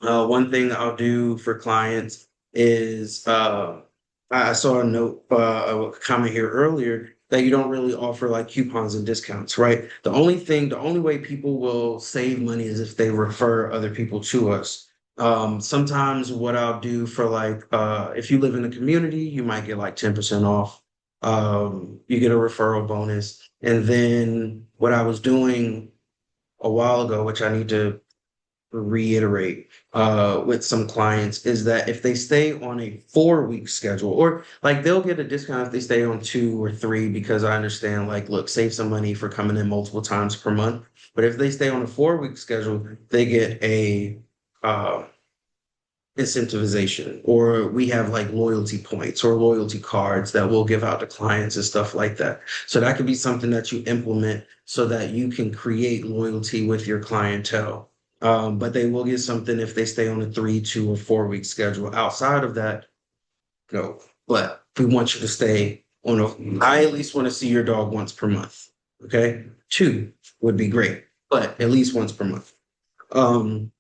One thing I'll do for clients is I saw a comment here earlier. that you don't really offer like coupons and discounts, right? The only way people will save money is if they refer other people to us. Sometimes what I'll do for like, if you live in a community, you might get like 10% off. You get a referral bonus. And then what I was doing a while ago, which I need to reiterate with some clients, is that if they stay on a 4 week schedule, or like they'll get a discount if they stay on 2 or 3, because I understand, like, look, save some money for coming in multiple times per month. But if they stay on a 4 week schedule, they get a uh, incentivization, or we have like loyalty points or loyalty cards that we'll give out to clients and stuff like that. So that could be something that you implement so that you can create loyalty with your clientele. But they will get something if they stay on a 3, 2, or 4 week schedule. Outside of that, no. But we want you to stay on a, I at least want to see your dog once per month. Okay. 2 would be great, but at least once per month. Um,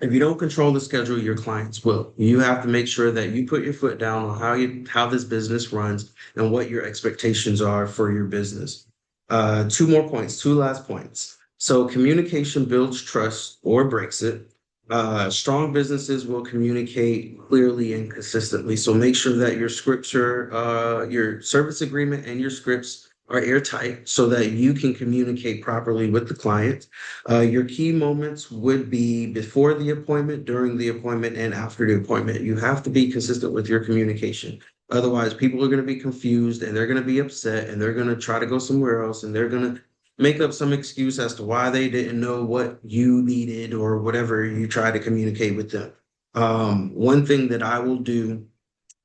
if you don't control the schedule, your clients will. You have to make sure that you put your foot down on how this business runs and what your expectations are for your business. Two last points. So communication builds trust or breaks it. Strong businesses will communicate clearly and consistently. So make sure that your service agreement and your scripts are airtight so that you can communicate properly with the client. Your key moments would be before the appointment, during the appointment, and after the appointment. You have to be consistent with your communication. Otherwise, people are going to be confused and they're going to be upset and they're going to try to go somewhere else and they're going to make up some excuse as to why they didn't know what you needed or whatever you try to communicate with them. One thing that I will do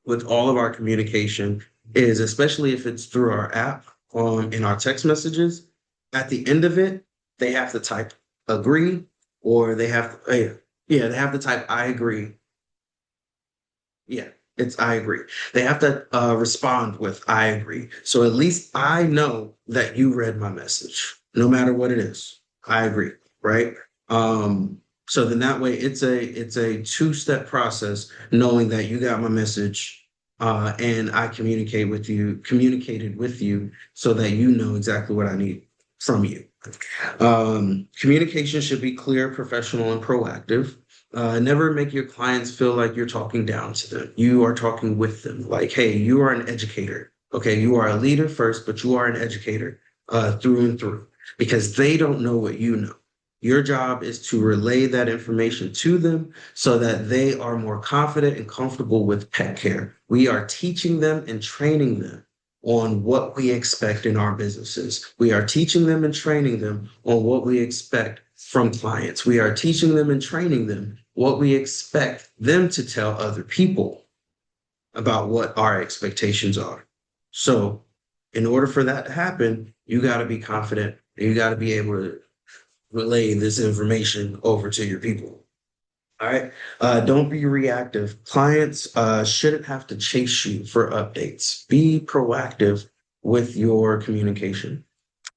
with all of our communication is, especially if it's through our app, in our text messages, at the end of it, they have to type agree, or they have to, yeah, they have to type I agree. Yeah, it's I agree. They have to respond with I agree. So at least I know that you read my message, no matter what it is. I agree, right? So then that way it's a two-step process, knowing that you got my message, and I communicated with you so that you know exactly what I need from you. Communication should be clear, professional, and proactive. Never make your clients feel like you're talking down to them. You are talking with them. Like, hey, you are an educator. Okay, you are a leader first, but you are an educator through and through, because they don't know what you know. Your job is to relay that information to them so that they are more confident and comfortable with pet care. We are teaching them and training them on what we expect in our businesses. We are teaching them and training them on what we expect from clients. We are teaching them and training them what we expect them to tell other people about what our expectations are. So, in order for that to happen, you got to be confident. You got to be able to relay this information over to your people. All right. Don't be reactive. Clients shouldn't have to chase you for updates. Be proactive with your communication.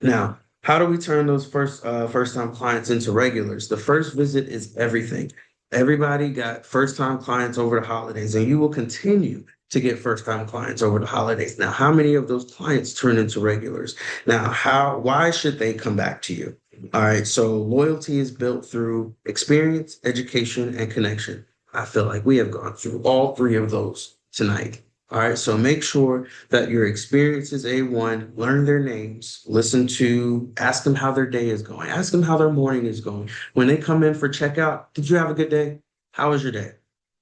Now, how do we turn those first time clients into regulars? The first visit is everything. Everybody got first time clients over the holidays, and you will continue to get first time clients over the holidays. Now, how many of those clients turn into regulars? Now, why should they come back to you? All right, so loyalty is built through experience, education, and connection. I feel like we have gone through all 3 of those tonight. All right, so make sure that your experience is A1, learn their names, ask them how their day is going, ask them how their morning is going. When they come in for checkout, did you have a good day? How was your day?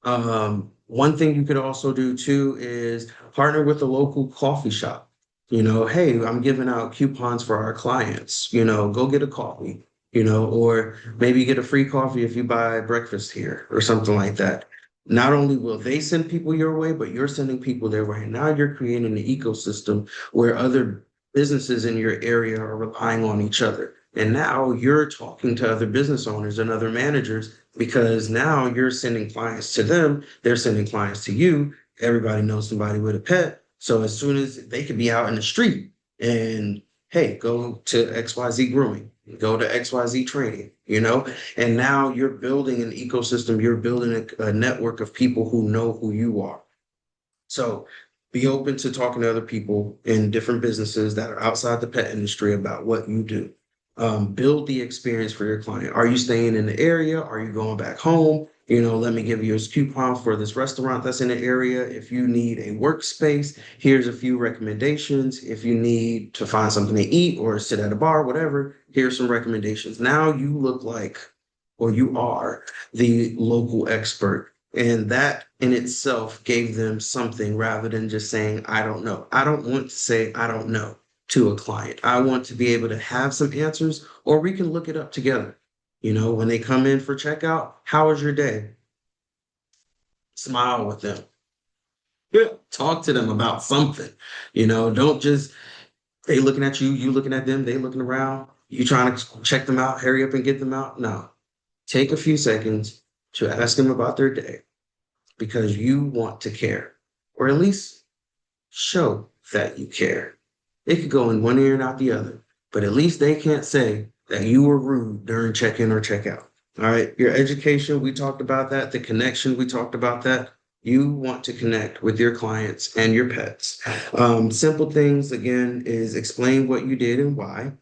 One thing you could also do too is partner with a local coffee shop. Hey, I'm giving out coupons for our clients, go get a coffee, or maybe get a free coffee if you buy breakfast here or something like that. Not only will they send people your way, but you're sending people their way. Now you're creating an ecosystem where other businesses in your area are relying on each other. And now you're talking to other business owners and other managers, because now you're sending clients to them, they're sending clients to you. Everybody knows somebody with a pet. So as soon as they could be out in the street and, hey, go to XYZ grooming, go to XYZ training, and now you're building an ecosystem, you're building a network of people who know who you are. So Be open to talking to other people in different businesses that are outside the pet industry about what you do. Build the experience for your client. Are you staying in the area? Are you going back home? Let me give you a coupon for this restaurant that's in the area. If you need a workspace, here's a few recommendations. If you need to find something to eat or sit at a bar, whatever, here's some recommendations. Now you look like, or you are the local expert. And that in itself gave them something rather than just saying, I don't know. I don't want to say, I don't know to a client. I want to be able to have some answers, or we can look it up together. When they come in for checkout, how was your day? Smile with them. Yeah. Talk to them about something. Don't just, they looking at you, you looking at them, they looking around, you trying to check them out, hurry up and get them out. No, take a few seconds to ask them about their day because you want to care, or at least show that you care. It could go in one ear and out the other, but at least they can't say that you were rude during check-in or check-out. All right. Your education, we talked about that. The connection, we talked about that. You want to connect with your clients and your pets. Simple things, again, is explain what you did and why.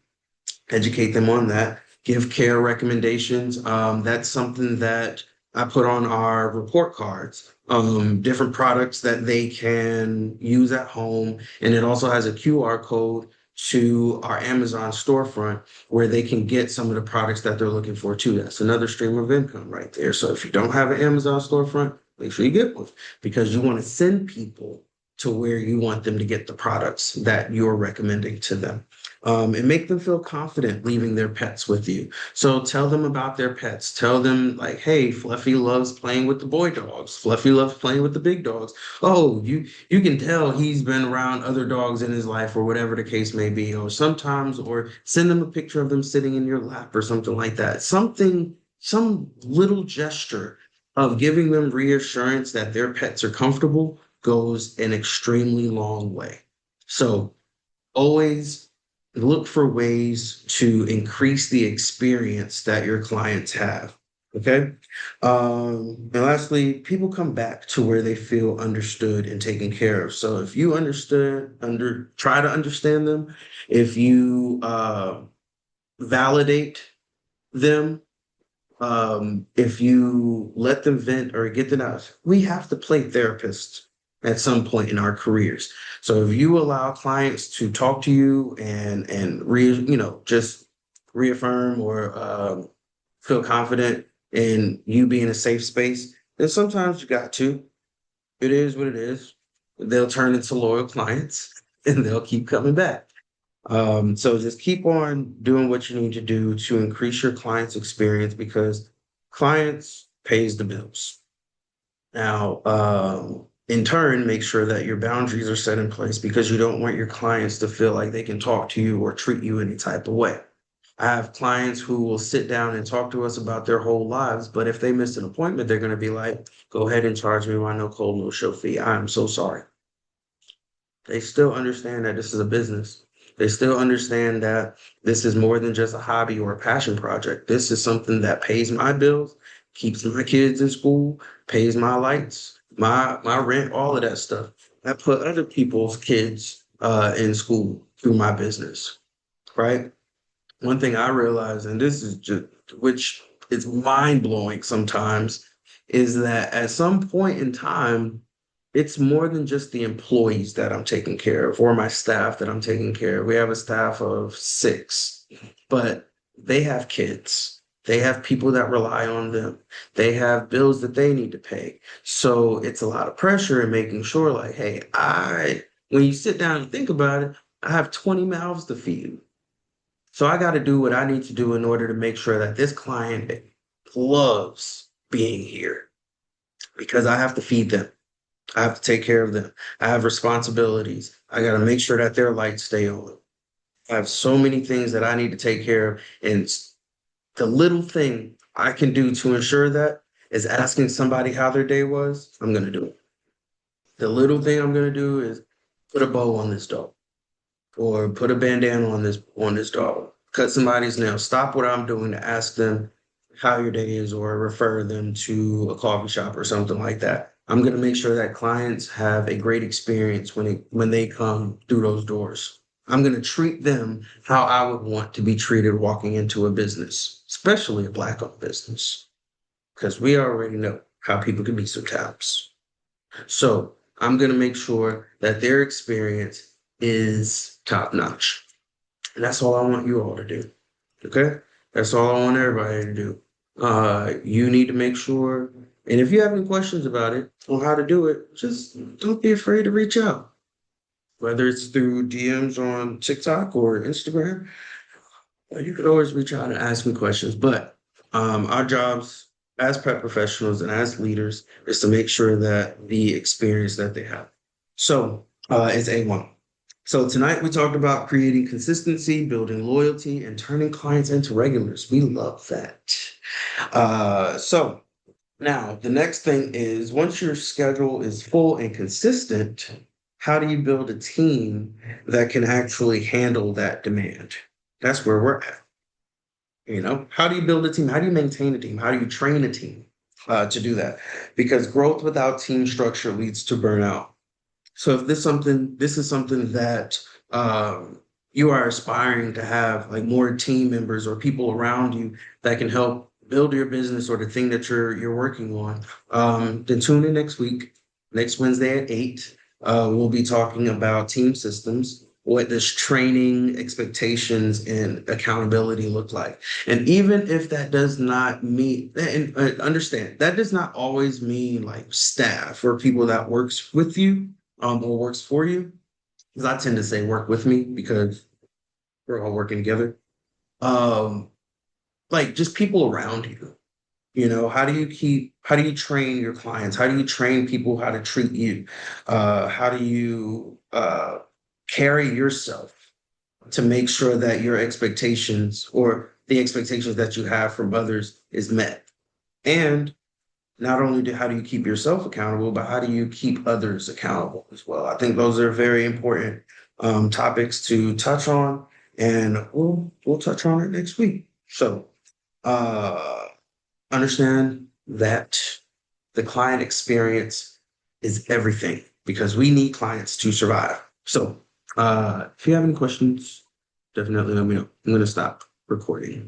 Educate them on that. Give care recommendations. That's something that I put on our report cards. Different products that they can use at home. And it also has a QR code to our Amazon storefront where they can get some of the products that they're looking for too. That's another stream of income right there. So if you don't have an Amazon storefront, make sure you get one because you want to send people to where you want them to get the products that you're recommending to them. And make them feel confident leaving their pets with you. So tell them about their pets. Tell them like, hey, Fluffy loves playing with the boy dogs. Fluffy loves playing with the big dogs. Oh, you can tell he's been around other dogs in his life or whatever the case may be. Or sometimes, or send them a picture of them sitting in your lap or something like that. Some little gesture of giving them reassurance that their pets are comfortable goes an extremely long way. So always look for ways to increase the experience that your clients have. Okay. And lastly, people come back to where they feel understood and taken care of. So if you try to understand them, if you validate them, if you let them vent or get them out, we have to play therapists at some point in our careers. So if you allow clients to talk to you and just reaffirm or feel confident in you being a safe space, then sometimes you got to. It is what it is. They'll turn into loyal clients and they'll keep coming back. So just keep on doing what you need to do to increase your client's experience because clients pays the bills. Now, in turn, make sure that your boundaries are set in place because you don't want your clients to feel like they can talk to you or treat you any type of way. I have clients who will sit down and talk to us about their whole lives, but if they miss an appointment, they're going to be like, go ahead and charge me my no call, no show fee. I'm so sorry. They still understand that this is a business. They still understand that this is more than just a hobby or a passion project. This is something that pays my bills, keeps my kids in school, pays my lights, my rent, all of that stuff. I put other people's kids in school through my business, right? One thing I realized, and this is just, which is mind blowing sometimes, is that at some point in time, it's more than just the employees that I'm taking care of or my staff that I'm taking care of. We have a staff of 6, but they have kids. They have people that rely on them. They have bills that they need to pay. So it's a lot of pressure in making sure, like, hey, when you sit down and think about it, I have 20 mouths to feed. So I got to do what I need to do in order to make sure that this client loves being here because I have to feed them. I have to take care of them. I have responsibilities. I got to make sure that their lights stay on. I have so many things that I need to take care of. And the little thing I can do to ensure that is asking somebody how their day was. I'm going to do it. The little thing I'm going to do is put a bow on this dog or put a bandana on this dog. Cut somebody's nails. Stop what I'm doing to ask them how your day is or refer them to a coffee shop or something like that. I'm going to make sure that clients have a great experience when they come through those doors. I'm going to treat them how I would want to be treated walking into a business, especially a Black-owned business, because we already know how people can be sometimes. So I'm going to make sure that their experience is top notch. And that's all I want you all to do. Okay? That's all I want everybody to do. You need to make sure, and if you have any questions about it on how to do it, just don't be afraid to reach out. Whether it's through DMs on TikTok or Instagram, you could always reach out and ask me questions. But our jobs as prep professionals and as leaders is to make sure that the experience that they have. So it's A1. So tonight we talked about creating consistency, building loyalty, and turning clients into regulars. We love that. So now the next thing is once your schedule is full and consistent, how do you build a team that can actually handle that demand? That's where we're at. How do you build a team? How do you maintain a team? How do you train a team to do that? Because growth without team structure leads to burnout. So if this is something that you are aspiring to have, like more team members or people around you that can help build your business or the thing that you're working on, then tune in next week, next Wednesday at 8. We'll be talking about team systems. What does training, expectations, and accountability look like? And even if that does not mean, and understand, that does not always mean like staff or people that works with you or works for you. Because I tend to say work with me because we're all working together. Like just people around you. How do you train your clients? How do you train people how to treat you? How do you carry yourself to make sure that your expectations or the expectations that you have from others is met? And not only how do you keep yourself accountable, but how do you keep others accountable as well? I think those are very important topics to touch on, and we'll touch on it next week. So understand that the client experience is everything because we need clients to survive. So if you have any questions, definitely let me know. I'm going to stop recording.